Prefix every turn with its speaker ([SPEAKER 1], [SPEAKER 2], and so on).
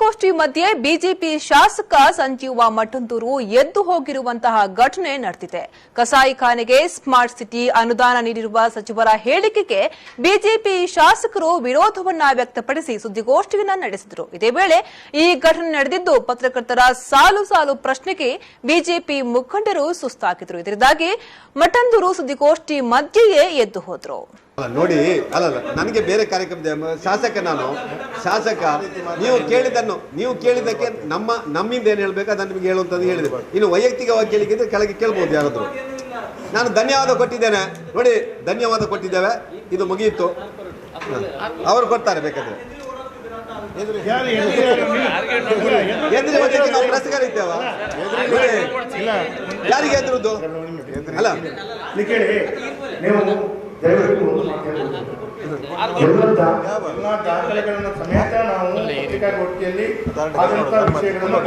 [SPEAKER 1] ಸುದ್ದಿಗೋಷ್ಠಿ ಮಧ್ಯೆ ಬಿಜೆಪಿ ಶಾಸಕ ಸಂಜೀವ ಮಠಂದೂರು ಎದ್ದು ಹೋಗಿರುವಂತಹ ಘಟನೆ ನಡೆದಿದೆ. ಕಸಾಯಿಖಾನೆಗೆ ಸ್ಮಾರ್ಟ್ ಸಿಟಿ ಅನುದಾನ ನೀಡಿರುವ ಸಚಿವರ ಹೇಳಿಕೆಗೆ ಬಿಜೆಪಿ ಶಾಸಕರು ವಿರೋಧವನ್ನ ವ್ಯಕ್ತಪಡಿಸಿ ಸುದ್ದಿಗೋಷ್ಠಿಯನ್ನು ನಡೆಸಿದರು. ಇದೇ ವೇಳೆ ಈ ಘಟನೆ ನಡೆದಿದ್ದು ಪತ್ರಕರ್ತರ ಸಾಲು ಸಾಲು ಪ್ರಶ್ನೆಗೆ ಬಿಜೆಪಿ ಮುಖಂಡರು ಸುಸ್ತಾಗಿದ್ರು. ಇದರಿಂದಾಗಿ ಮಠಂದೂರು ಸುದ್ದಿಗೋಷ್ಠಿ ಮಧ್ಯೆಯೇ ಎದ್ದು ಹೋದ್ರು.
[SPEAKER 2] ನೋಡಿ, ಅಲ್ಲ ನನಗೆ ಬೇರೆ ಕಾರ್ಯಕ್ರಮ ಶಾಸಕ ನೀವು ಕೇಳಿದ್ದಕ್ಕೆ ನಮ್ಮಿಂದ ಏನು ಹೇಳ್ಬೇಕು ಅದನ್ನು ನಿಮಗೆ ಹೇಳುವಂಥದ್ದು ಹೇಳಿದೆ. ಇನ್ನು ವೈಯಕ್ತಿಕವಾಗಿ ಕೇಳಿದ್ರೆ ಕೆಳಗೆ ಕೇಳ್ಬೋದು ಯಾರಾದ್ರು. ನಾನು ಧನ್ಯವಾದ ಕೊಟ್ಟಿದ್ದೇನೆ, ನೋಡಿ ಧನ್ಯವಾದ ಕೊಟ್ಟಿದ್ದೇವೆ, ಇದು ಮುಗಿಯಿತು. ಅವರು ಕೊಡ್ತಾರೆ ಬೇಕಾದ್ರೆ. ನಾವು ಪ್ರೆಸ್ ಕರೀತೇವ, ಯಾರಿಗೆ ಎದುರುದು ಅಲ್ಲ.
[SPEAKER 3] ಎಲ್ಲ ದಾಖಲೆಗಳನ್ನು ಸಮೇತ ನಾವು ಪತ್ರಿಕಾಗೋಷ್ಠಿಯಲ್ಲಿ ಆದಂತಹ ವಿಷಯಗಳನ್ನು